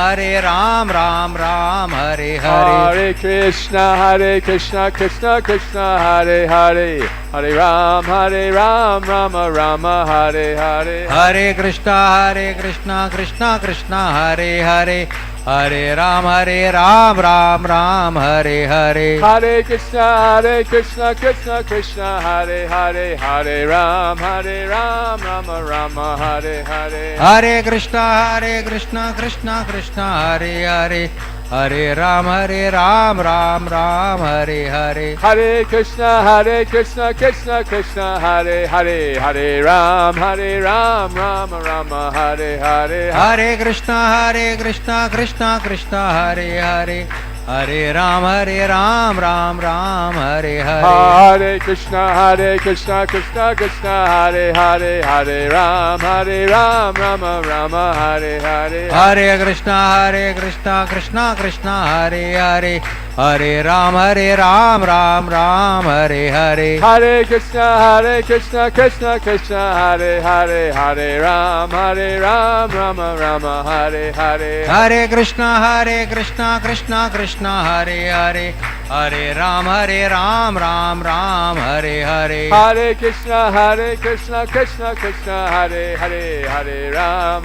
Ram Hare Hare. Hare Krishna, Krishna Krishna, Hare Hare, Hare Ram, Rama, Hare Hare. Hare Krishna, Krishna Krishna, Hare Hare, Hare Ram, Ram Hare Hare. Hare Krishna, Krishna Krishna, Hare Hare, Hare Ram, Rama, Hare Hare. Hare Krishna, Krishna Krishna, Hare Hare, Hare Ram, Ram Hare Hare. Hare Krishna, Krishna Krishna, Hare Hare, Hare Ram, Rama, Hare Hare. Hare Krishna, Krishna Krishna, Hare Hare, Hare Ram, Ram Hare Hare. Hare Krishna, Krishna Krishna, Hare Hare, Hare Ram, Rama, Hare Hare. Hare Krishna, Krishna Krishna, Hare Hare, Hare Ram, Ram Hare Hare. Hare Krishna, Krishna Hare Hare, Hare Ram, Rama, Hare Hare. Hare Krishna, Krishna Krishna, Hare Hare, Hare Ram, Ram Hare Hare. Hare Krishna, Krishna Hare Hare, Hare Ram,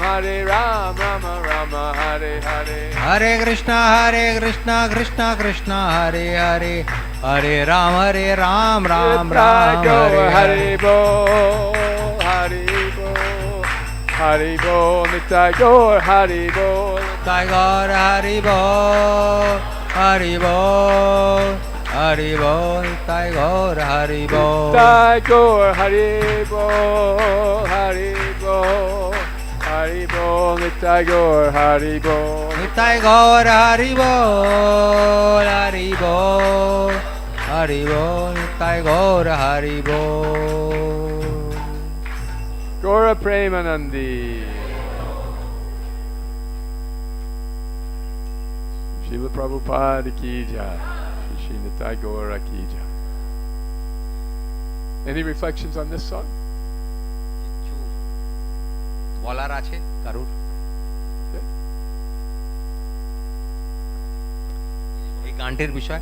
Rama, Hare Hare. Hare Krishna, Krishna Krishna, Hare Hare, Hare Ram, Ram Hare Hare Hare. Hare Bo, Hare Haribo, Nitai Gaur, Haribo. Tiger Haribo, Haribo, Haribo, Tiger Haribo. Nitai Gaur, Haribo, Haribo. Haribo, Nitai Gaur, Haribo. Tiger Haribo, Haribo, Haribo, Tiger Haribo. Gaura Premanandi. Srila Prabhupada ki jai. Shri Nitai Gaura ki jai. Any reflections on this song? বলার আছে কারুর? Okay. এই গানটির বিষয়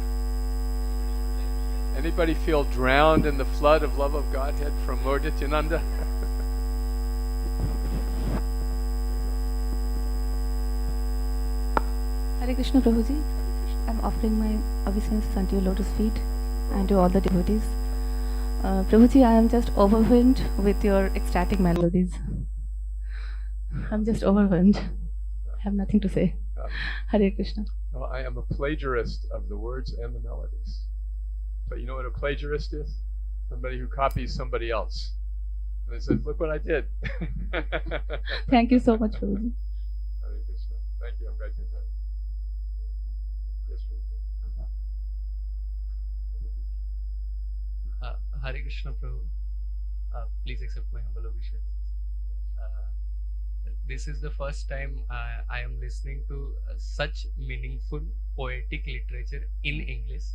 Anybody feel drowned in the flood of love of Godhead from Lord Nityananda? Hare Krishna Prabhuji, I'm offering my obeisances unto your lotus feet and to all the devotees. Prabhuji, I am just overwhelmed with your ecstatic melodies. I'm just overwhelmed. I have nothing to say. Hare Krishna. Well, I am a plagiarist of the words and the melodies. But you know what a plagiarist is? Somebody who copies somebody else. And they said, look what I did. Thank you so much, Prabhuji. Hare Krishna. Thank you. I'm glad you're here. Yes, Prabhuji. Hare Krishna Prabhu, please accept my humble obeisance. This is the first time I am listening to such meaningful poetic literature in English,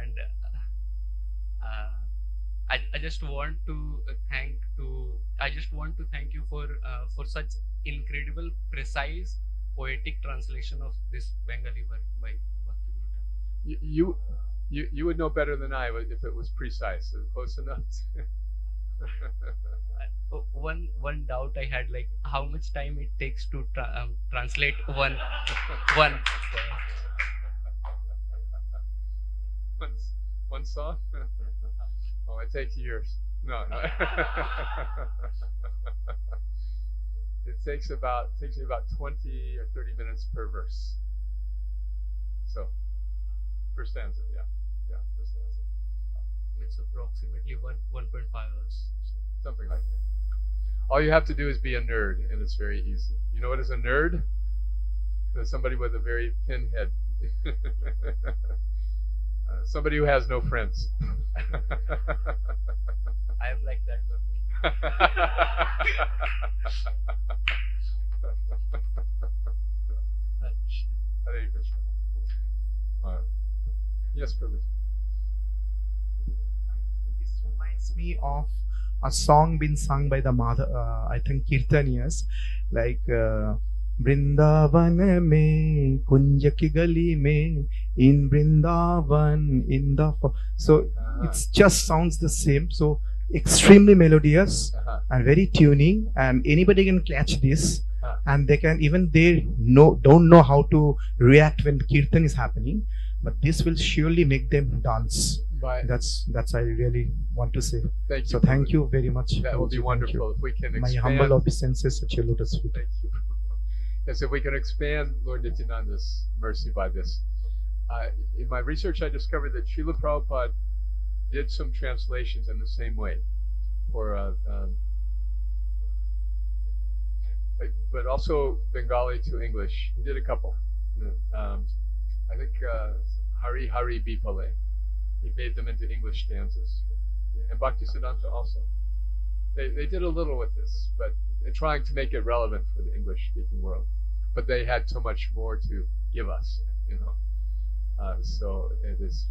and I just want to thank you for such incredible, precise, poetic translation of this Bengali work by Bhakti Guru. You would know better than I if it was precise. Is it close enough? One doubt I had, like how much time it takes to translate one one song? Oh, it takes years. No. It takes me about 20 or 30 minutes per verse. So, per stanza, yeah, per stanza. It's approximately 1.5 hours. Something like that. All you have to do is be a nerd, and it's very easy. You know what is a nerd? There's somebody with a very thin head. Somebody who has no friends. I am like that. Hare Krishna. Yes, Prabhu. This reminds me of a song being sung by the mother, I think Kirtaniyas, like Vrindavan mein, Kunja ki gali mein, in Vrindavan, in the. So it just sounds the same. So extremely melodious and very tuning, and anybody can catch this, and they can don't know how to react when Kirtan is happening, but this will surely make them dance. That's I really want to say. Thank you. So thank you very much. That will be wonderful if we can My expand. humble obeisances at your lotus feet. Thank you. Yes, if we can expand Lord Nityananda's mercy by this. In my research, I discovered that Srila Prabhupada did some translations in the same way, but also Bengali to English. He did a couple. I think Hari Hari Bipale. He made them into English stanzas. And Bhaktisiddhanta also. They did a little with this, but trying to make it relevant for the English-speaking world. But they had so much more to give us, So it is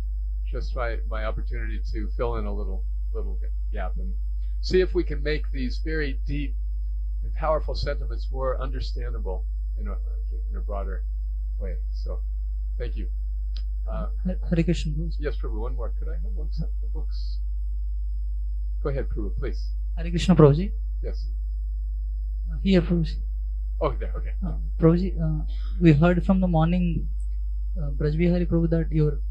just my opportunity to fill in a little gap and see if we can make these very deep and powerful sentiments more understandable in a broader way. So, thank you. Hare Krishna. Yes, Prabhu, one more. Could I have one set of books? Go ahead, Prabhu, please. Hare Krishna Prabhuji. Yes. Here Prabhuji. Oh, there, okay. Prabhuji, we heard from the morning, Braj Bihari Prabhu, that you're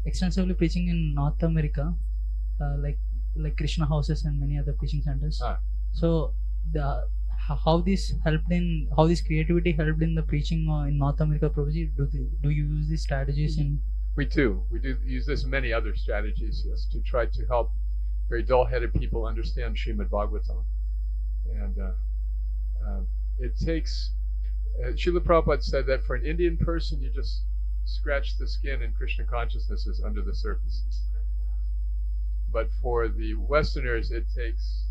extensively preaching in North America, like Krishna houses and many other preaching centers. So, how this helped in how this creativity helped in the preaching in North America, Prabhuji? Do you use these strategies in? We do use this and many other strategies, yes, to try to help very dull-headed people understand Srimad Bhagavatam. And it takes, Srila Prabhupada said that for an Indian person, you just scratch the skin and Krishna consciousness is under the surface. But for the Westerners, it takes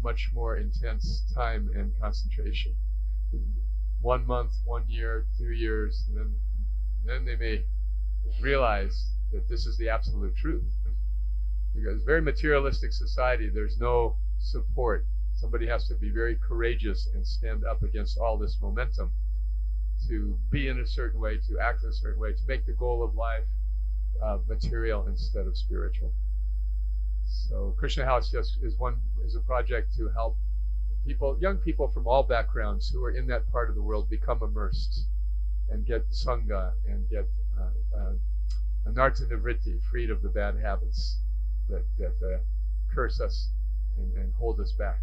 much more intense time and concentration. 1 month, 1 year, 2 years, and then they may realize that this is the absolute truth. Because very materialistic society, there's no support. Somebody has to be very courageous and stand up against all this momentum to be in a certain way, to act in a certain way, to make the goal of life material instead of spiritual. So Krishna House just is a project to help people, young people from all backgrounds who are in that part of the world, become immersed and get sangha and get anartha nivritti, freed of the bad habits that curse us and hold us back.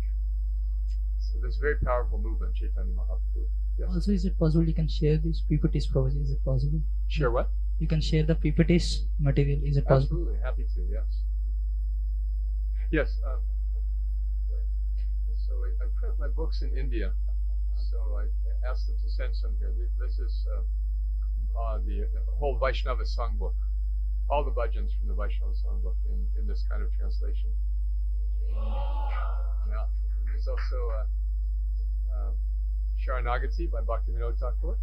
So this very powerful movement, Chaitanya Mahaprabhu. Yes. Also, is it possible you can share these PPTs, Prabhuji? Is it possible? Share what? You can share the PPTs material. Is it possible? Absolutely, happy to. Yes. Yes. So I print my books in India. So I asked them to send some here. This is the whole Vaishnava songbook, all the bhajans from the Vaishnava songbook in this kind of translation. Yeah. And there's also Sharanagati by Bhaktivinoda Thakur,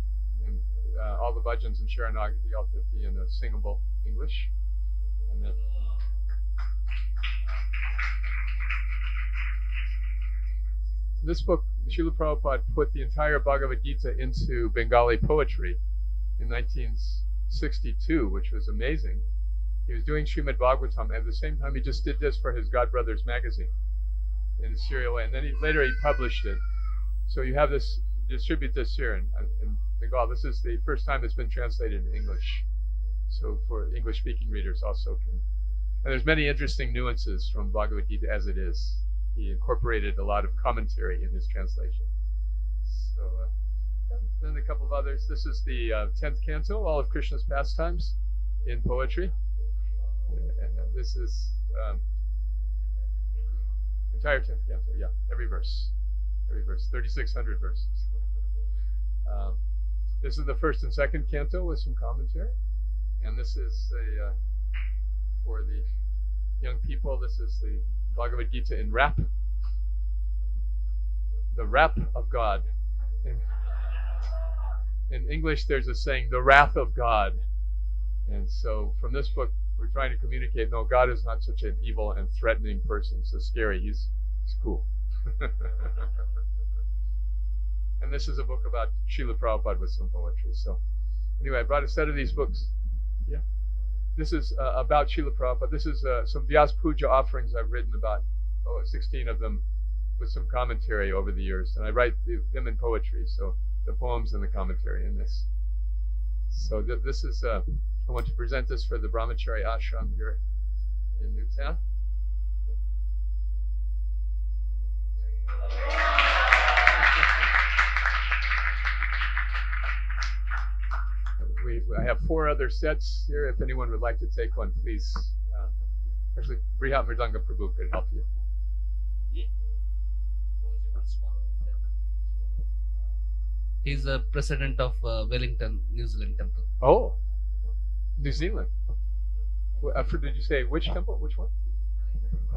and all the bhajans in Sharanagati, all 50 in a singable English. And then this book, Srila Prabhupada put the entire Bhagavad Gita into Bengali poetry in 1962, which was amazing. He was doing Srimad Bhagavatam, and at the same time he just did this for his God Brothers magazine in a serial way, and then later he published it. So you have this, distribute this here in Bengal. This is the first time it's been translated in English, so for English-speaking readers also can. And there's many interesting nuances from Bhagavad Gita as it is. He incorporated a lot of commentary in his translation. So then a couple of others. This is the 10th canto, all of Krishna's pastimes in poetry. This is entire 10th canto, yeah, every verse, 3,600 verses. This is the first and second canto with some commentary, and this is for the young people. This is the Bhagavad Gita in rap, the rap of God. In English, there's a saying, the wrath of God. And so from this book, we're trying to communicate, no, God is not such an evil and threatening person, so scary. He's cool. And this is a book about Srila Prabhupada with some poetry. So anyway, I brought a set of these books. Yeah. This is about Srila Prabhupada. This is some Vyas Puja offerings I've written about, 16 of them with some commentary over the years. And I write them in poetry, so the poems and the commentary in this. So this is, I want to present this for the Brahmachari Ashram here in Newtown. I have 4 other sets here. If anyone would like to take one, please. Actually, Brihat Mridanga Prabhu could help you. He's the president of Wellington, New Zealand temple. Oh, New Zealand. Did you say which temple? Which one?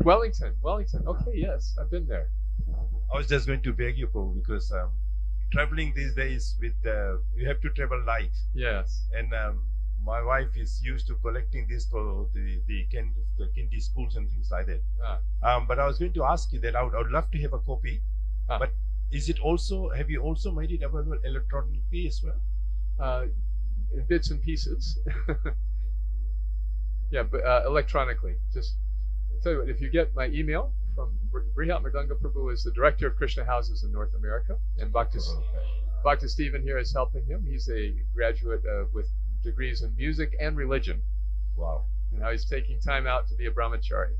Wellington. Okay, yes, I've been there. I was just going to beg you, Prabhu, because traveling these days with you have to travel light. Yes. And my wife is used to collecting this for the Kindi schools and things like that. But I was going to ask you that I would love to have a copy. But is it also, have you also made it available electronically as well? In bits and pieces. Yeah, but electronically. Just I'll tell you what, if you get my email from Brihat Mridanga Prabhu is the director of Krishna houses in North America, and Bhakti Stephen here is helping him. He's a graduate with degrees in music and religion. Wow. and how he's taking time out to be a brahmachari.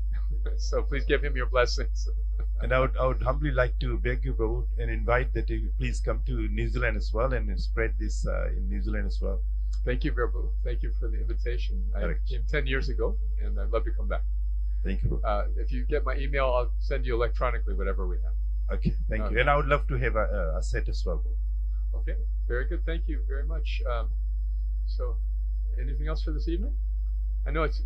So please give him your blessings. And I would humbly like to beg you, Prabhu, and invite that you please come to New Zealand as well and spread this in New Zealand as well. Thank you, Prabhu. Thank you for the invitation. I Correct. came 10 years ago, and I'd love to come back. Thank you, Prabhu. If you get my email, I'll send you electronically whatever we have. Okay, thank you. And I would love to have a set as well, Prabhu. Okay, very good. Thank you very much. So, anything else for this evening? I know it's...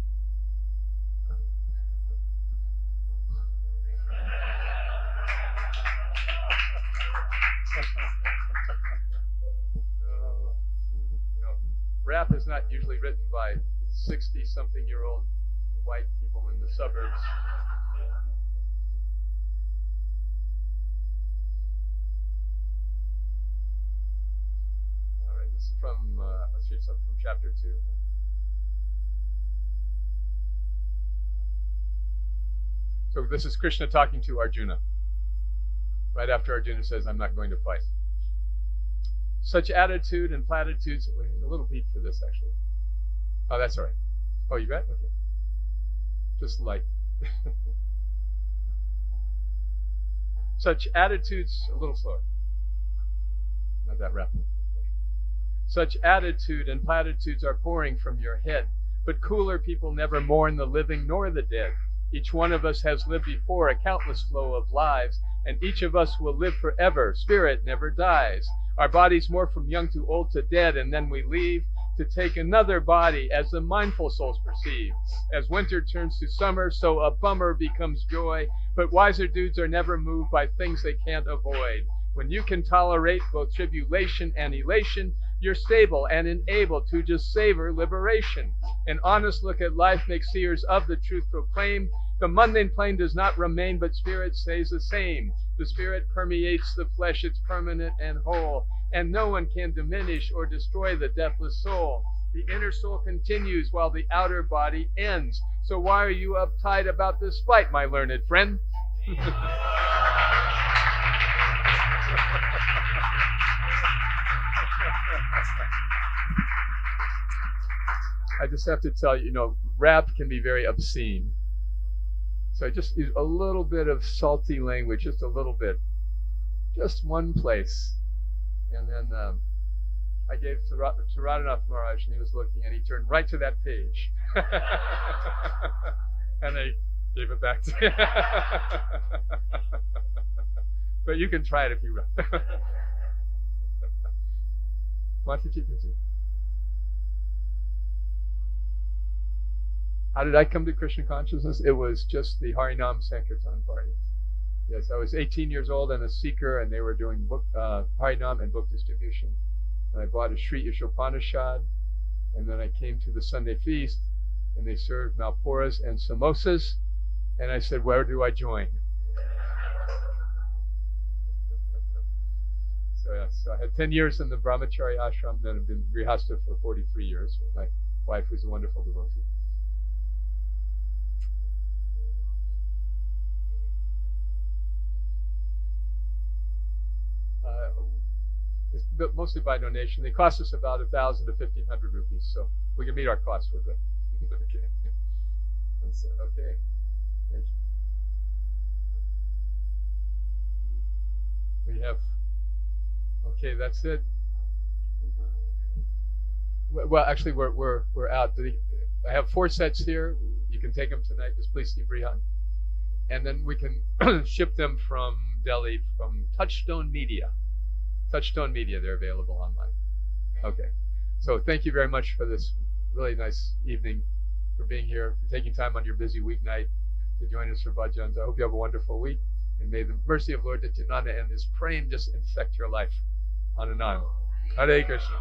Rap is not usually written by 60-something-year-old white people in the suburbs. All right, this is from, let's read something from chapter 2. So this is Krishna talking to Arjuna. Right after Arjuna says, I'm not going to fight. Such attitude and platitudes. Wait, a little beat for this, actually. Oh, that's all right. Oh, you got it? Okay. Just light. Such attitudes, a little slower. Not that rapid. Such attitude and platitudes are pouring from your head, but cooler people never mourn the living nor the dead. Each one of us has lived before a countless flow of lives, and each of us will live forever. Spirit never dies. Our bodies morph from young to old to dead, and then we leave to take another body as the mindful souls perceive. As winter turns to summer, so a bummer becomes joy, but wiser dudes are never moved by things they can't avoid. When you can tolerate both tribulation and elation, you're stable and enabled to just savor liberation. An honest look at life makes seers of the truth proclaim. The mundane plane does not remain, but spirit stays the same. The spirit permeates the flesh, it's permanent and whole, and no one can diminish or destroy the deathless soul. The inner soul continues while the outer body ends. So why are you uptight about this fight, my learned friend? I just have to tell you, rap can be very obscene. So I just use a little bit of salty language, just a little bit. Just one place. And then I gave to Radhanath Maharaj, and he was looking, and he turned right to that page. And I gave it back to him. But you can try it if you want. How did I come to Krishna consciousness? It was just the Harinam Sankirtan party. Yes, I was 18 years old and a seeker, and they were doing book Harinam and book distribution. And I bought a Sri Ishopanishad, and then I came to the Sunday feast, and they served malpuras and samosas, and I said, where do I join? So I had 10 years in the Brahmachari ashram, then I've been grihastha for 43 years with my wife, who's a wonderful devotee. It's mostly by donation. They cost us about 1,000 to 1,500 rupees, so we can meet our costs. We're good. Okay. Okay. Thank you. We have. Okay, that's it. Well, actually, we're out. I have 4 sets here. You can take them tonight. Just please see Brihan, and then we can ship them from Delhi from Touchstone Media. Touchstone Media, they're available online. Okay. So thank you very much for this really nice evening, for being here, for taking time on your busy weeknight to join us for bhajans. I hope you have a wonderful week, and may the mercy of Lord Nityananda and His praying just infect your life. Anand. Hare Krishna.